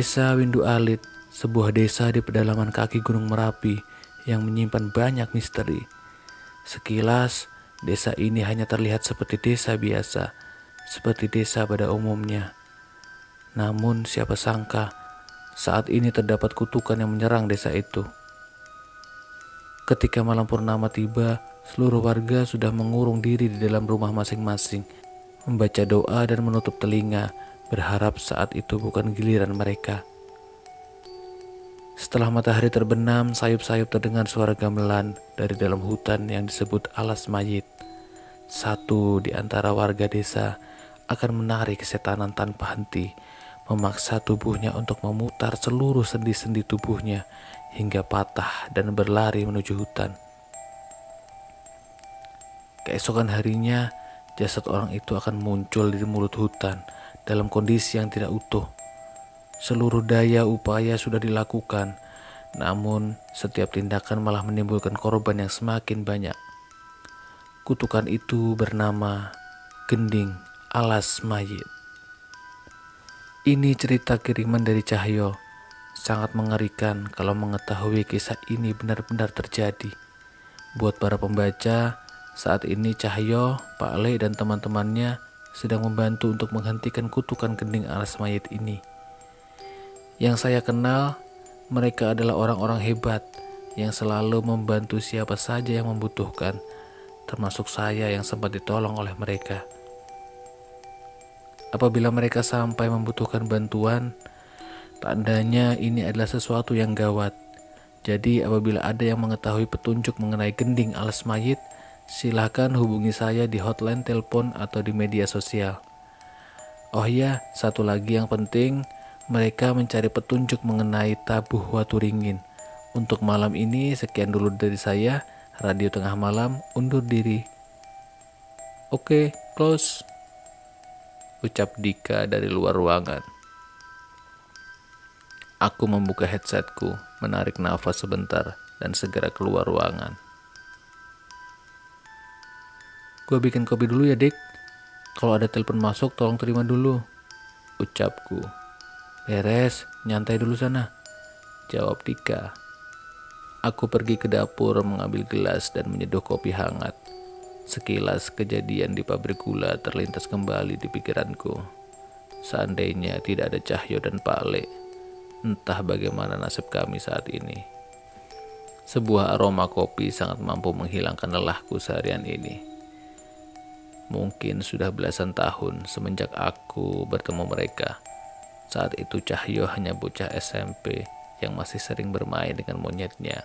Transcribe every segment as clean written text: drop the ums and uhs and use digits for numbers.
Desa Windu Alit, sebuah desa di pedalaman kaki Gunung Merapi yang menyimpan banyak misteri. Sekilas, desa ini hanya terlihat seperti desa biasa, seperti desa pada umumnya. Namun siapa sangka, saat ini terdapat kutukan yang menyerang desa itu. Ketika malam purnama tiba, seluruh warga sudah mengurung diri di dalam rumah masing-masing, membaca doa dan menutup telinga, berharap saat itu bukan giliran mereka. Setelah matahari terbenam, sayup-sayup terdengar suara gamelan dari dalam hutan yang disebut alas mayit. Satu di antara warga desa akan menarik kesetanan tanpa henti, memaksa tubuhnya untuk memutar seluruh sendi-sendi tubuhnya hingga patah dan berlari menuju hutan. Keesokan harinya, jasad orang itu akan muncul di mulut hutan dalam kondisi yang tidak utuh. Seluruh daya upaya sudah dilakukan, namun setiap tindakan malah menimbulkan korban yang semakin banyak. Kutukan itu bernama Gending Alas Mayit. Ini cerita kiriman dari Cahyo. Sangat mengerikan kalau mengetahui kisah ini benar-benar terjadi. Buat para pembaca, saat ini Cahyo, Pak Le, dan teman-temannya sedang membantu untuk menghentikan kutukan Gending Alas Mayit ini. Yang saya kenal, mereka adalah orang-orang hebat yang selalu membantu siapa saja yang membutuhkan, termasuk saya yang sempat ditolong oleh mereka. Apabila mereka sampai membutuhkan bantuan, tandanya ini adalah sesuatu yang gawat. Jadi apabila ada yang mengetahui petunjuk mengenai Gending Alas Mayit, silakan hubungi saya di hotline telepon atau di media sosial. Oh iya, satu lagi yang penting, mereka mencari petunjuk mengenai tabuh Waturingin. Untuk malam ini sekian dulu dari saya. Radio Tengah Malam undur diri. Oke, close. Ucap Dika dari luar ruangan. Aku membuka headsetku, menarik nafas sebentar, dan segera keluar ruangan. Gue bikin kopi dulu ya, Dik. Kalau ada telepon masuk, tolong terima dulu. Ucapku. Beres, nyantai dulu sana. Jawab Dika. Aku pergi ke dapur mengambil gelas dan menyeduh kopi hangat. Sekilas kejadian di pabrik gula terlintas kembali di pikiranku. Seandainya tidak ada Cahyo dan Pak Le, entah bagaimana nasib kami saat ini. Sebuah aroma kopi sangat mampu menghilangkan lelahku seharian ini. Mungkin sudah belasan tahun semenjak aku bertemu mereka. Saat itu Cahyo hanya bocah SMP yang masih sering bermain dengan monyetnya.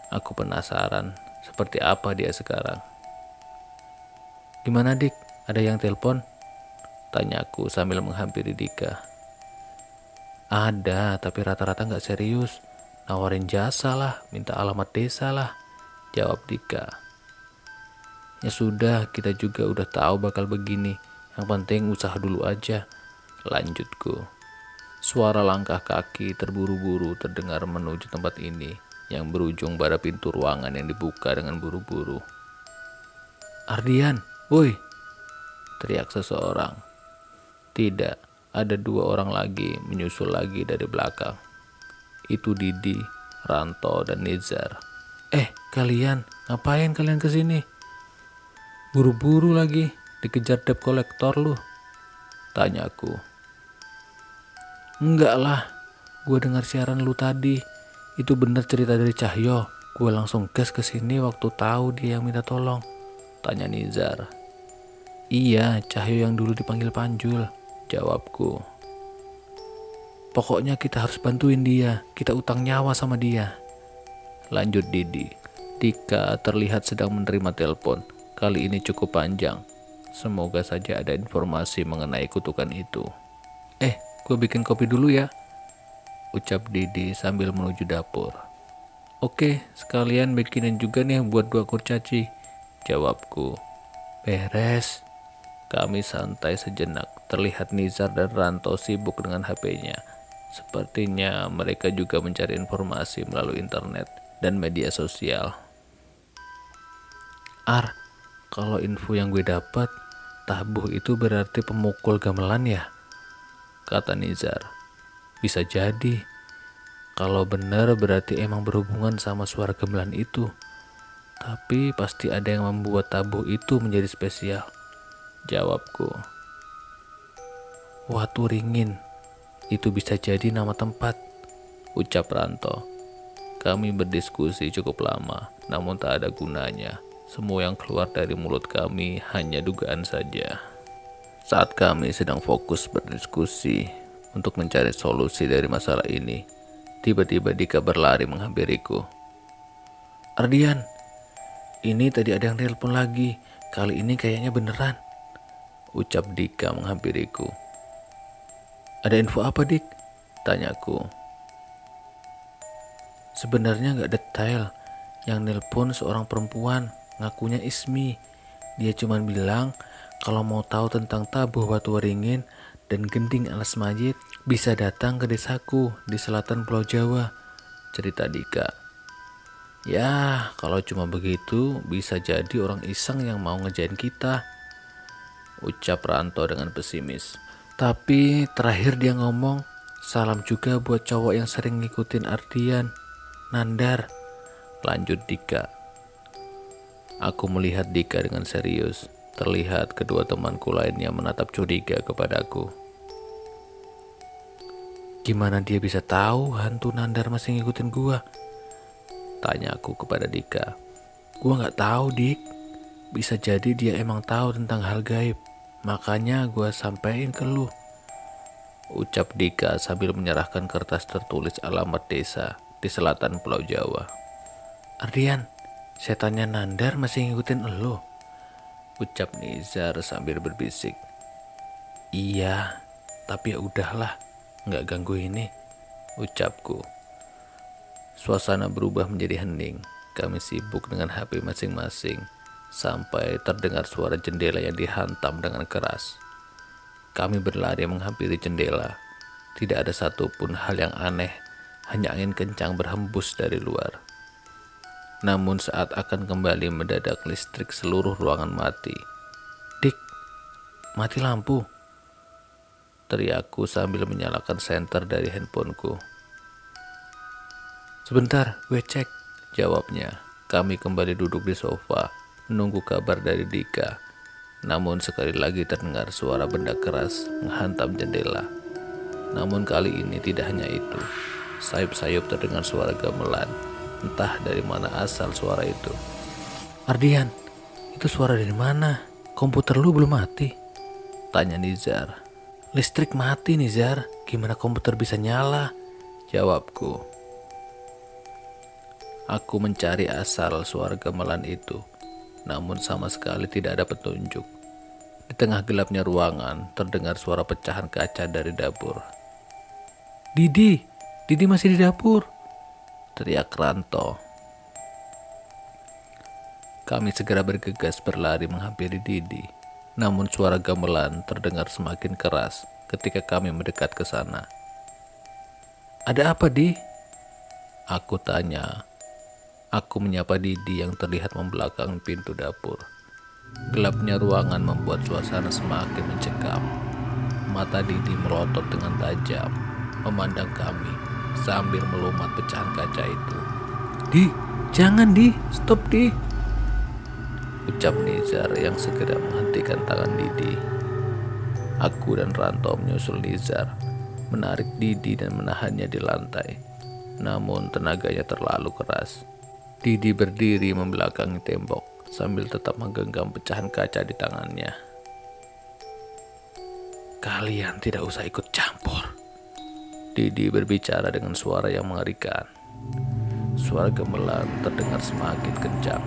Aku penasaran seperti apa dia sekarang. Gimana, Dik? Ada yang telepon? Tanyaku sambil menghampiri Dika. Ada, tapi rata-rata gak serius. Nawarin jasa lah, minta alamat desa lah. Jawab Dika. Ya sudah, kita juga udah tahu bakal begini. Yang penting usaha dulu aja. Lanjutku. Suara langkah kaki terburu-buru terdengar menuju tempat ini yang berujung pada pintu ruangan yang dibuka dengan buru-buru. Ardian, woi! Teriak seseorang. Tidak, ada dua orang lagi menyusul lagi dari belakang. Itu Didi, Ranto, dan Nizar. Kalian, ngapain kalian kesini? Buru-buru lagi, dikejar debt kolektor lu. Tanyaku. Enggak lah, gue dengar siaran lu tadi. Itu bener cerita dari Cahyo. Gue langsung gas kesini waktu tahu dia yang minta tolong. Tanya Nizar. Iya, Cahyo yang dulu dipanggil Panjul. Jawabku. Pokoknya kita harus bantuin dia. Kita utang nyawa sama dia. Lanjut Didi. Dika terlihat sedang menerima telepon. Kali ini cukup panjang. Semoga saja ada informasi mengenai kutukan itu. Gue bikin kopi dulu ya. Ucap Didi sambil menuju dapur. Oke, sekalian bikinin juga nih buat 2 kurcaci. Jawabku. Beres. Kami santai sejenak. Terlihat Nizar dan Ranto sibuk dengan HP-nya. Sepertinya mereka juga mencari informasi melalui internet dan media sosial. Kalau info yang gue dapat, tabuh itu berarti pemukul gamelan ya? Kata Nizar. Bisa jadi. Kalau benar berarti emang berhubungan sama suara gamelan itu. Tapi pasti ada yang membuat tabuh itu menjadi spesial. Jawabku. Watu Ringin. Itu bisa jadi nama tempat. Ucap Ranto. Kami berdiskusi cukup lama, namun tak ada gunanya. Semua yang keluar dari mulut kami hanya dugaan saja. Saat kami sedang fokus berdiskusi untuk mencari solusi dari masalah ini, tiba-tiba Dika berlari menghampiriku. Ardian, ini tadi ada yang telepon lagi. Kali ini kayaknya beneran. Ucap Dika menghampiriku. Ada info apa, Dik? Tanyaku. Sebenarnya gak detail. Yang nelpon seorang perempuan, ngakunya Ismi. Dia cuma bilang kalau mau tahu tentang tabuh Watu Waringin dan gending alas mayit bisa datang ke desaku di selatan Pulau Jawa, cerita Dika. Ya, kalau cuma begitu bisa jadi orang iseng yang mau ngejain kita, ucap Ranto dengan pesimis. Tapi terakhir dia ngomong, salam juga buat cowok yang sering ngikutin Ardian, Nandar, lanjut Dika. Aku melihat Dika dengan serius. Terlihat kedua temanku lainnya menatap curiga kepadaku. Gimana dia bisa tahu hantu Nandar masih ngikutin gua? Tanya aku kepada Dika. Gua gak tahu, Dik. Bisa jadi dia emang tahu tentang hal gaib. Makanya gua sampein ke lu. Ucap Dika sambil menyerahkan kertas tertulis alamat desa di selatan Pulau Jawa. Ardian, setannya Nandar masih ngikutin elu, ucap Nizar sambil berbisik. Iya, tapi ya udahlah, nggak ganggu ini, ucapku. Suasana berubah menjadi hening. Kami sibuk dengan HP masing-masing sampai terdengar suara jendela yang dihantam dengan keras. Kami berlari menghampiri jendela. Tidak ada satupun hal yang aneh, hanya angin kencang berhembus dari luar. Namun saat akan kembali mendadak listrik seluruh ruangan mati. Dik, mati lampu, teriakku sambil menyalakan senter dari handphoneku. Sebentar, gue cek, jawabnya. Kami kembali duduk di sofa, menunggu kabar dari Dika. Namun sekali lagi terdengar suara benda keras menghantam jendela. Namun kali ini tidak hanya itu. Sayup-sayup terdengar suara gamelan. Entah dari mana asal suara itu. Ardian, itu suara dari mana? Komputer lu belum mati? Tanya Nizar. Listrik mati, Nizar. Gimana komputer bisa nyala? Jawabku. Aku mencari asal suara gamelan itu, namun sama sekali tidak ada petunjuk. Di tengah gelapnya ruangan, terdengar suara pecahan kaca dari dapur. Didi masih di dapur, teriak Ranto. Kami segera bergegas berlari menghampiri Didi. Namun suara gamelan terdengar semakin keras ketika kami mendekat ke sana. Ada apa, Di? Aku tanya. Aku menyapa Didi yang terlihat membelakangi pintu dapur. Gelapnya ruangan membuat suasana semakin mencekam. Mata Didi melotot dengan tajam, memandang kami sambil melumat pecahan kaca itu. Di, jangan Di, stop Di, ucap Nizar yang segera menghentikan tangan Didi. Aku dan Ranto menyusul Nizar, menarik Didi dan menahannya di lantai. Namun tenaganya terlalu keras. Didi berdiri membelakangi tembok sambil tetap menggenggam pecahan kaca di tangannya. Kalian tidak usah ikut campur, Didi berbicara dengan suara yang mengerikan. Suara gamelan terdengar semakin kencang.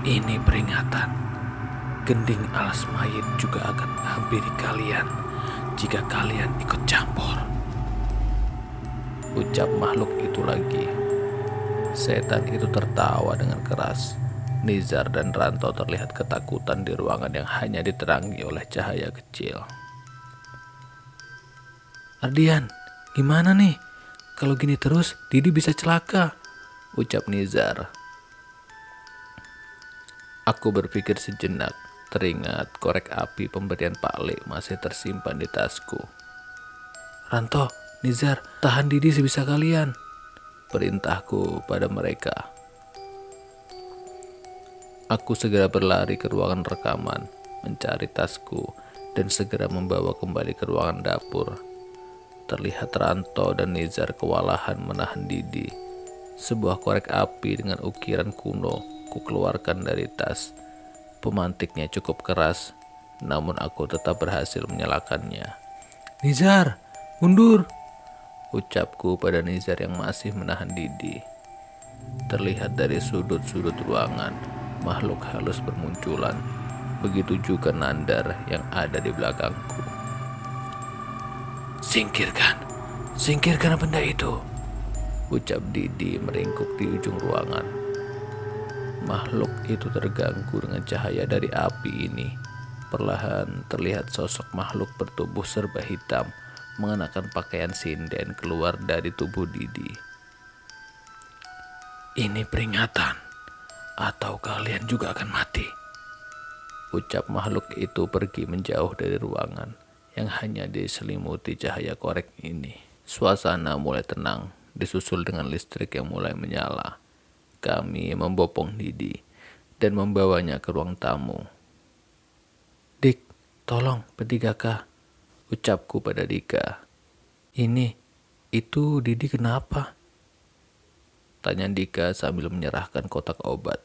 Ini peringatan. Gending alas mayit juga akan menghampiri kalian jika kalian ikut campur, ucap makhluk itu lagi. Setan itu tertawa dengan keras. Nizar dan Ranto terlihat ketakutan di ruangan yang hanya diterangi oleh cahaya kecil. Ardian, gimana nih? Kalau gini terus, Didi bisa celaka, ucap Nizar. Aku berpikir sejenak, teringat korek api pemberian Pak Le masih tersimpan di tasku. Ranto, Nizar, tahan Didi sebisa kalian, perintahku pada mereka. Aku segera berlari ke ruangan rekaman, mencari tasku, dan segera membawa kembali ke ruangan dapur. Terlihat Ranto dan Nizar kewalahan menahan Didi. Sebuah korek api dengan ukiran kuno kukeluarkan dari tas. Pemantiknya cukup keras, namun aku tetap berhasil menyalakannya. Nizar, mundur, ucapku pada Nizar yang masih menahan Didi. Terlihat dari sudut-sudut ruangan, makhluk halus bermunculan. Begitu juga Nandar yang ada di belakangku. Singkirkan benda itu, ucap Didi meringkuk di ujung ruangan. Makhluk itu terganggu dengan cahaya dari api ini. Perlahan terlihat sosok makhluk bertubuh serba hitam mengenakan pakaian sinden keluar dari tubuh Didi. Ini peringatan, atau kalian juga akan mati, ucap makhluk itu pergi menjauh dari ruangan yang hanya diselimuti cahaya korek ini. Suasana mulai tenang, disusul dengan listrik yang mulai menyala. Kami membopong Didi dan membawanya ke ruang tamu. Dik, tolong P3K, ucapku pada Dika. Itu Didi kenapa? Tanya Dika sambil menyerahkan kotak obat.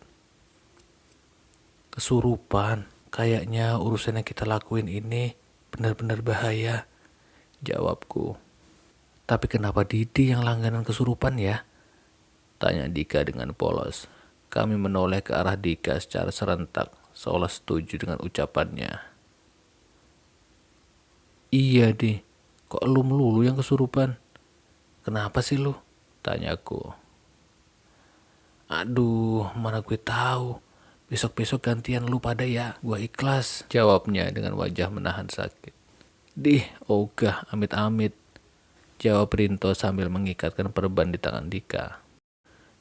Kesurupan, kayaknya urusan yang kita lakuin ini benar-benar bahaya, jawabku. Tapi kenapa Didi yang langganan kesurupan ya? Tanya Dika dengan polos. Kami menoleh ke arah Dika secara serentak, seolah setuju dengan ucapannya. Iya Di, kok lu melulu yang kesurupan? Kenapa sih lu? Tanyaku. Aduh, mana gue tahu. Besok-besok gantian lu pada ya, gue ikhlas, jawabnya dengan wajah menahan sakit. Dih, ogah, amit-amit, jawab Rinto sambil mengikatkan perban di tangan Dika.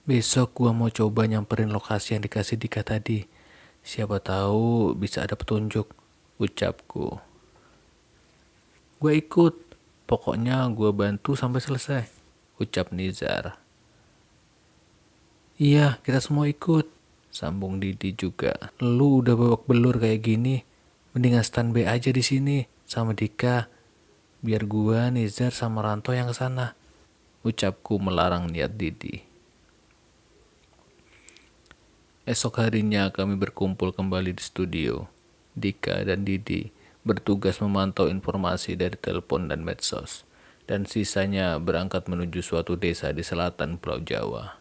Besok gue mau coba nyamperin lokasi yang dikasih Dika tadi. Siapa tahu bisa ada petunjuk, ucapku. Gue ikut, pokoknya gue bantu sampai selesai, ucap Nizar. Iya, kita semua ikut, sambung Didi juga. Lu udah babak belur kayak gini, mendingan standby aja di sini sama Dika. Biar gua, Nizar sama Ranto yang kesana, ucapku melarang niat Didi. Esok harinya kami berkumpul kembali di studio. Dika dan Didi bertugas memantau informasi dari telepon dan medsos, dan sisanya berangkat menuju suatu desa di selatan Pulau Jawa.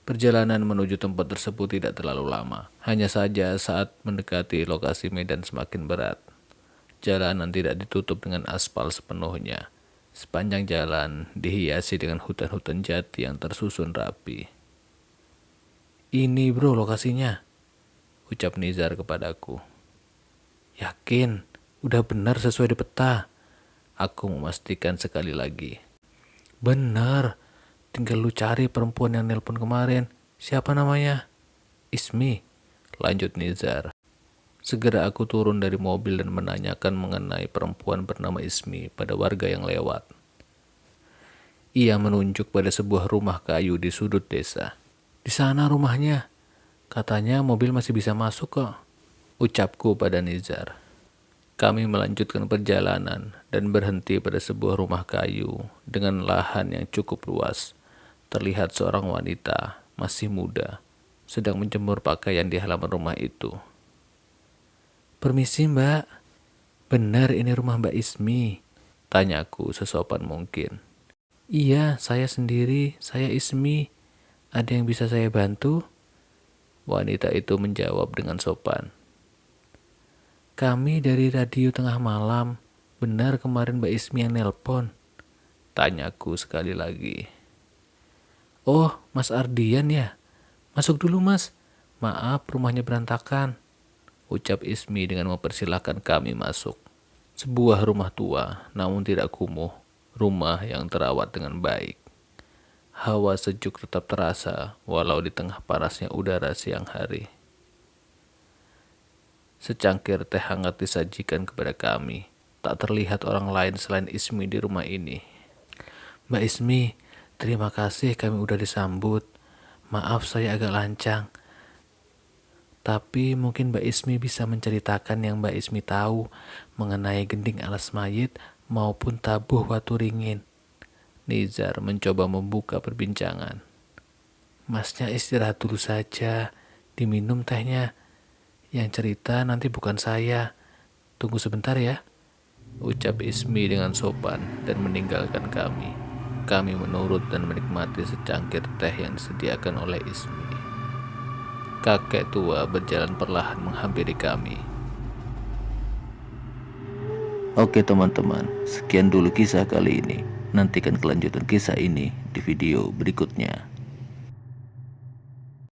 Perjalanan menuju tempat tersebut tidak terlalu lama. Hanya saja saat mendekati lokasi medan semakin berat. Jalanan tidak ditutup dengan aspal sepenuhnya. Sepanjang jalan dihiasi dengan hutan-hutan jati yang tersusun rapi. Ini bro lokasinya, ucap Nizar kepadaku. Yakin, udah benar sesuai di peta. Aku memastikan sekali lagi. Benar. Tinggal lu cari perempuan yang nelpon kemarin. Siapa namanya? Ismi, lanjut Nizar. Segera aku turun dari mobil dan menanyakan mengenai perempuan bernama Ismi pada warga yang lewat. Ia menunjuk pada sebuah rumah kayu di sudut desa. Di sana rumahnya. Katanya mobil masih bisa masuk kok, ucapku pada Nizar. Kami melanjutkan perjalanan dan berhenti pada sebuah rumah kayu dengan lahan yang cukup luas. Terlihat seorang wanita, masih muda, sedang menjemur pakaian di halaman rumah itu. Permisi mbak, benar ini rumah mbak Ismi? Tanyaku sesopan mungkin. Iya, saya sendiri, saya Ismi. Ada yang bisa saya bantu? Wanita itu menjawab dengan sopan. Kami dari radio tengah malam, benar kemarin mbak Ismi yang nelpon? Tanyaku sekali lagi. Oh, Mas Ardian ya? Masuk dulu mas. Maaf, rumahnya berantakan, ucap Ismi dengan mempersilahkan kami masuk. Sebuah rumah tua, namun tidak kumuh. Rumah yang terawat dengan baik. Hawa sejuk tetap terasa, walau di tengah panasnya udara siang hari. Secangkir teh hangat disajikan kepada kami. tak terlihat orang lain selain Ismi di rumah ini. Mbak Ismi, terima kasih kami udah disambut. Maaf saya agak lancang. Tapi mungkin Mbak Ismi bisa menceritakan yang Mbak Ismi tahu mengenai gending alas mayit maupun tabuh watu ringin. Nizar mencoba membuka perbincangan. Masnya istirahat dulu saja, diminum tehnya. Yang cerita nanti bukan saya. Tunggu sebentar ya, ucap Ismi dengan sopan dan meninggalkan kami. Kami menurut dan menikmati secangkir teh yang disediakan oleh Ismi. Kakek tua berjalan perlahan menghampiri kami. Oke teman-teman, sekian dulu kisah kali ini. Nantikan kelanjutan kisah ini di video berikutnya.